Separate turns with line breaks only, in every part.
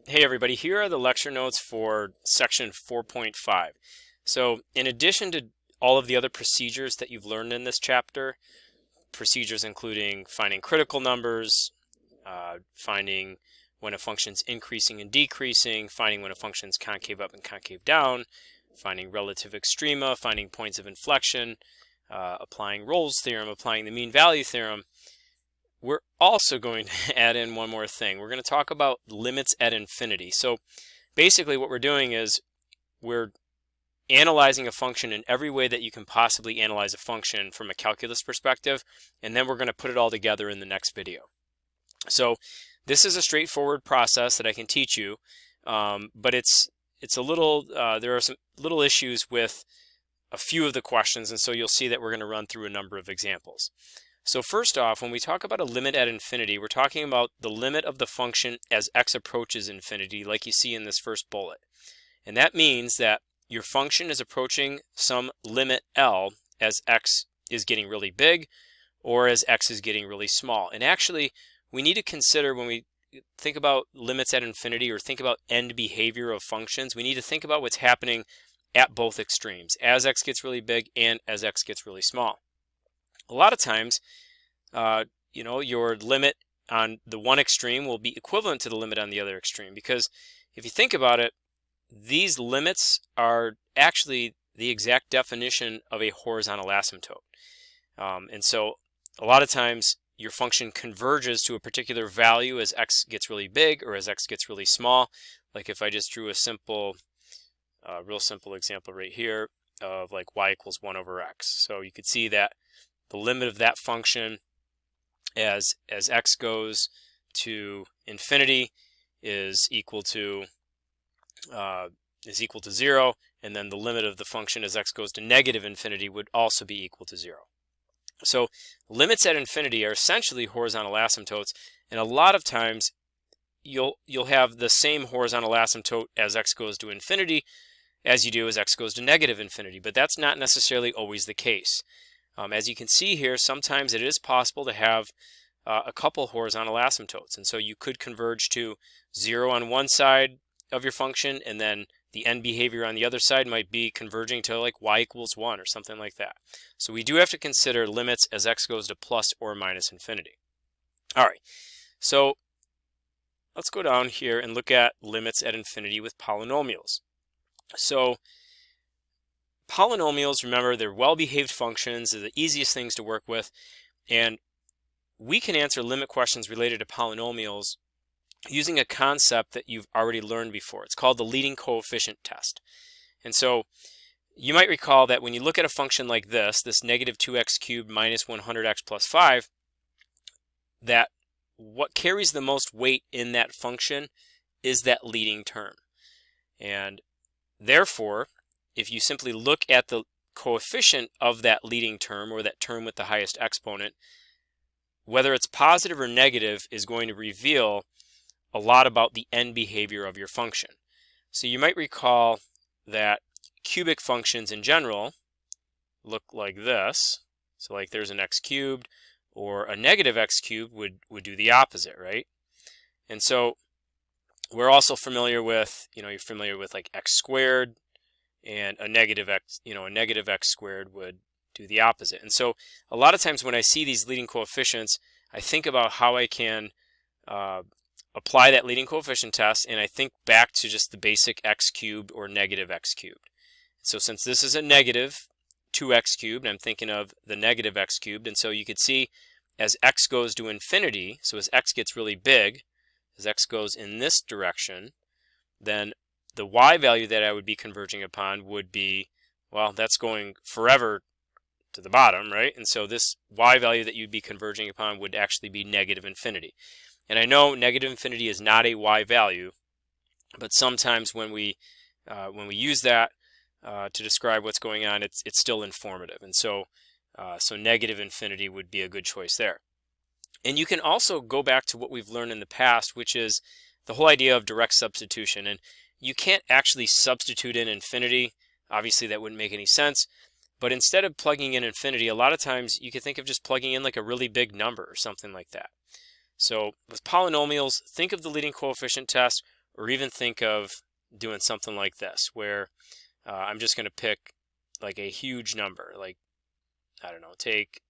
Hey everybody, here are the lecture notes for section 4.5. So in addition to all of the other procedures that you've learned in this chapter, procedures including finding critical numbers, finding when a function's increasing and decreasing, finding when a function's concave up and concave down, finding relative extrema, finding points of inflection, applying Rolle's theorem, applying the mean value theorem, we're also going to add in one more thing. We're going to talk about limits at infinity. So basically what we're doing is we're analyzing a function in every way that you can possibly analyze a function from a calculus perspective, and then we're going to put it all together in the next video. So this is a straightforward process that I can teach you, but it's a little, there are some little issues with a few of the questions, and so you'll see that we're going to run through a number of examples. So first off, when we talk about a limit at infinity, we're talking about the limit of the function as x approaches infinity, like you see in this first bullet. And that means that your function is approaching some limit L as x is getting really big or as x is getting really small. And actually, we need to consider when we think about limits at infinity or think about end behavior of functions, we need to think about what's happening at both extremes, as x gets really big and as x gets really small. A lot of times, your limit on the one extreme will be equivalent to the limit on the other extreme, because if you think about it, these limits are actually the exact definition of a horizontal asymptote. And so a lot of times your function converges to a particular value as x gets really big or as x gets really small. Like if I just drew a simple, real simple example right here of like y equals 1 over x. So you could see that the limit of that function as x goes to infinity is equal to 0, and then the limit of the function as x goes to negative infinity would also be equal to 0. So limits at infinity are essentially horizontal asymptotes, and a lot of times you'll have the same horizontal asymptote as x goes to infinity as you do as x goes to negative infinity, but that's not necessarily always the case. As you can see here, sometimes it is possible to have a couple horizontal asymptotes, and so you could converge to 0 on one side of your function, and then the end behavior on the other side might be converging to like y equals 1 or something like that. So we do have to consider limits as x goes to plus or minus infinity. All right, so let's go down here and look at limits at infinity with polynomials. So polynomials, remember, they're well-behaved functions. They're the easiest things to work with, and we can answer limit questions related to polynomials using a concept that you've already learned before. It's called the leading coefficient test. And so you might recall that when you look at a function like this negative 2x cubed minus 100x plus 5, that what carries the most weight in that function is that leading term. And therefore, if you simply look at the coefficient of that leading term, or that term with the highest exponent, whether it's positive or negative is going to reveal a lot about the end behavior of your function. So you might recall that cubic functions in general look like this. So like there's an x cubed, or a negative x cubed would do the opposite, right? And so we're also familiar with, you're familiar with like x squared, and a negative x squared would do the opposite. And so a lot of times when I see these leading coefficients, I think about how I can apply that leading coefficient test, and I think back to just the basic x cubed or negative x cubed. So since this is a negative 2x cubed, I'm thinking of the negative x cubed, and so you could see as x goes to infinity, so as x gets really big, as x goes in this direction, then the y value that I would be converging upon would be, well, that's going forever to the bottom, right? And so this y value that you'd be converging upon would actually be negative infinity. And I know negative infinity is not a y value, but sometimes when we use that to describe what's going on, it's still informative. And so so negative infinity would be a good choice there. And you can also go back to what we've learned in the past, which is the whole idea of direct substitution. And you can't actually substitute in infinity. Obviously, that wouldn't make any sense. But instead of plugging in infinity, a lot of times you can think of just plugging in like a really big number or something like that. So with polynomials, think of the leading coefficient test, Or even think of doing something like this, where I'm just going to pick like a huge number, like, I don't know, take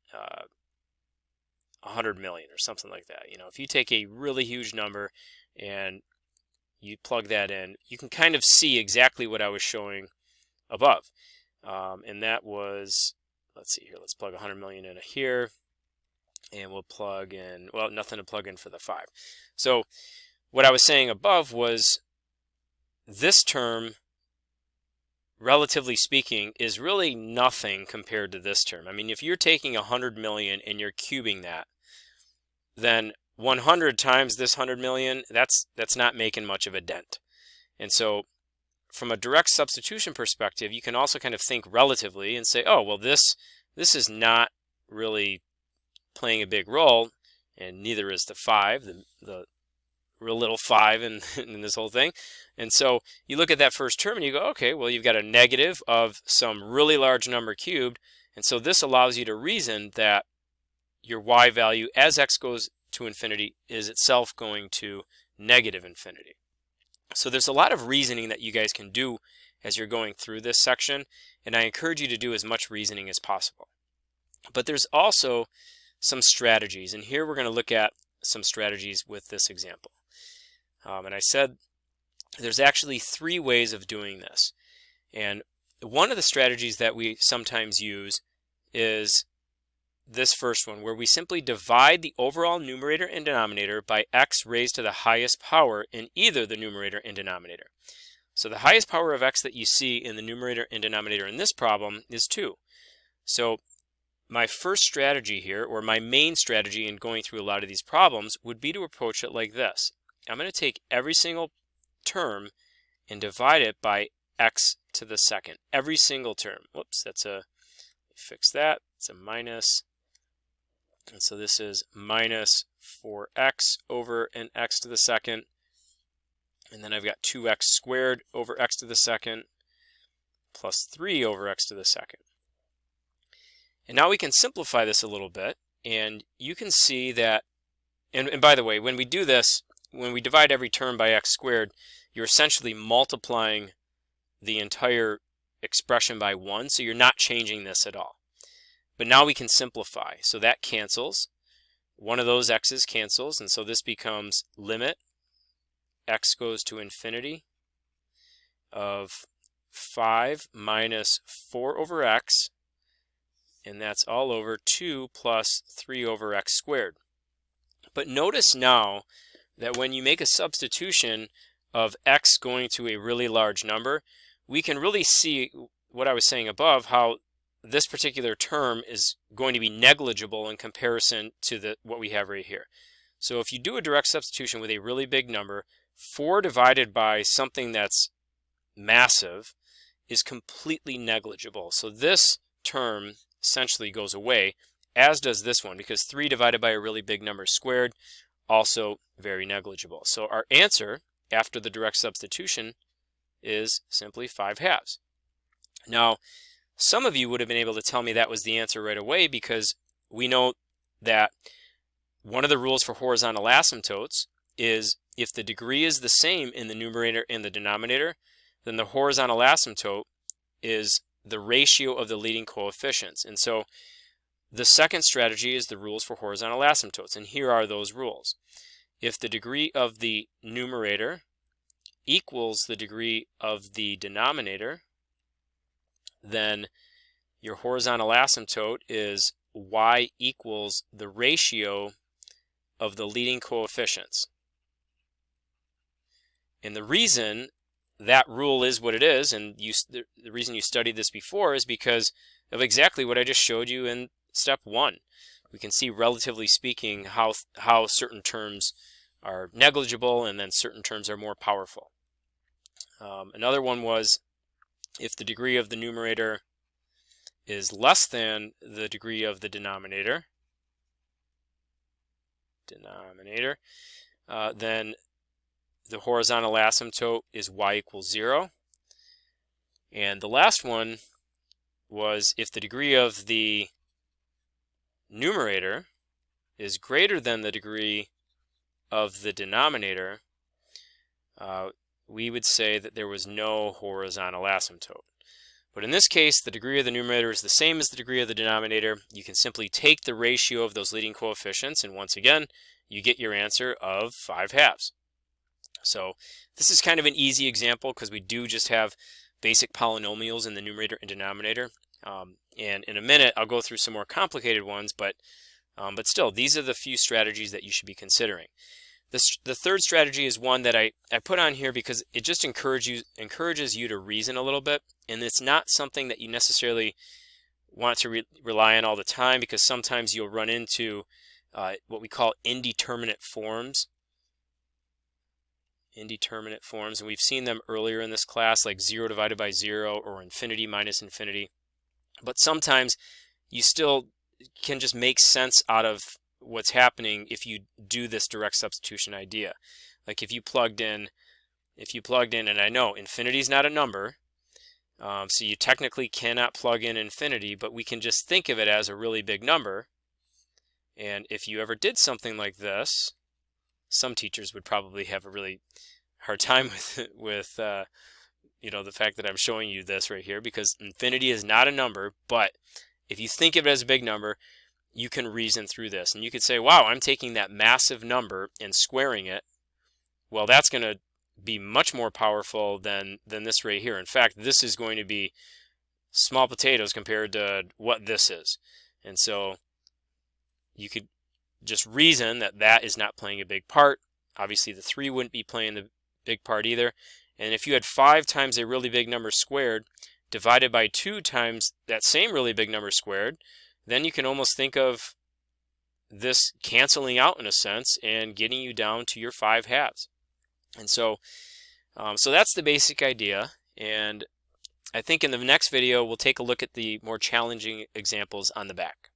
100 million or something like that. If you take a really huge number and you plug that in, you can kind of see exactly what I was showing above. And that was, let's see here, let's plug 100 million in here, and we'll plug in, well, nothing to plug in for the 5. So what I was saying above was this term, relatively speaking, is really nothing compared to this term. I mean, if you're taking 100 million and you're cubing that, then 100 times this 100 million, that's not making much of a dent. And so from a direct substitution perspective, you can also kind of think relatively and say, oh, well, this is not really playing a big role, and neither is the 5, the real little 5 in this whole thing. And so you look at that first term and you go, okay, well, you've got a negative of some really large number cubed, and so this allows you to reason that your y value as x goes to infinity is itself going to negative infinity. So there's a lot of reasoning that you guys can do as you're going through this section, and I encourage you to do as much reasoning as possible. But there's also some strategies, and here we're going to look at some strategies with this example. And I said there's actually 3 ways of doing this. And one of the strategies that we sometimes use is this first one, where we simply divide the overall numerator and denominator by x raised to the highest power in either the numerator and denominator. So the highest power of x that you see in the numerator and denominator in this problem is 2. So my first strategy here, or my main strategy in going through a lot of these problems, would be to approach it like this. I'm going to take every single term and divide it by x to the second. Every single term. Whoops, fix that. It's a minus. And so this is minus 4x over an x to the second. And then I've got 2x squared over x to the second plus 3 over x to the second. And now we can simplify this a little bit, and you can see that, and by the way, when we do this, when we divide every term by x squared, you're essentially multiplying the entire expression by 1, so you're not changing this at all. But now we can simplify. So that cancels. One of those x's cancels, and so this becomes limit x goes to infinity of 5 minus 4 over x, and that's all over 2 plus 3 over x squared. But notice now that when you make a substitution of x going to a really large number, we can really see what I was saying above, how this particular term is going to be negligible in comparison to what we have right here. So if you do a direct substitution with a really big number, 4 divided by something that's massive is completely negligible. So this term essentially goes away, as does this one, because 3 divided by a really big number squared, also very negligible. So our answer after the direct substitution is simply 5/2. Now, some of you would have been able to tell me that was the answer right away, because we know that one of the rules for horizontal asymptotes is if the degree is the same in the numerator and the denominator, then the horizontal asymptote is the ratio of the leading coefficients. And so the second strategy is the rules for horizontal asymptotes, and here are those rules. If the degree of the numerator equals the degree of the denominator, then your horizontal asymptote is y equals the ratio of the leading coefficients. And the reason that rule is what it is, and the reason you studied this before, is because of exactly what I just showed you in step 1. We can see, relatively speaking, how certain terms are negligible and then certain terms are more powerful. Another one was if the degree of the numerator is less than the degree of the denominator, then the horizontal asymptote is y equals 0. And the last one was if the degree of the numerator is greater than the degree of the denominator, we would say that there was no horizontal asymptote. But in this case, the degree of the numerator is the same as the degree of the denominator. You can simply take the ratio of those leading coefficients, and once again, you get your answer of 5/2. So this is kind of an easy example because we do just have basic polynomials in the numerator and denominator. And in a minute, I'll go through some more complicated ones, but still, these are the few strategies that you should be considering. The third strategy is one that I put on here because it just encourages you to reason a little bit, and it's not something that you necessarily want to rely on all the time, because sometimes you'll run into what we call indeterminate forms. Indeterminate forms, and we've seen them earlier in this class, like 0 divided by 0 or infinity minus infinity. But sometimes you still can just make sense out of what's happening if you do this direct substitution idea. Like if you plugged in, and I know infinity is not a number, so you technically cannot plug in infinity, but we can just think of it as a really big number. And if you ever did something like this, some teachers would probably have a really hard time with the fact that I'm showing you this right here, because infinity is not a number. But if you think of it as a big number, you can reason through this, and you could say, wow, I'm taking that massive number and squaring it. Well, that's going to be much more powerful than this right here. In fact, this is going to be small potatoes compared to what this is. And so you could just reason that that is not playing a big part. Obviously, the 3 wouldn't be playing the big part either. And if you had 5 times a really big number squared divided by 2 times that same really big number squared, then you can almost think of this canceling out in a sense and getting you down to your 5/2. And so that's the basic idea. And I think in the next video, we'll take a look at the more challenging examples on the back.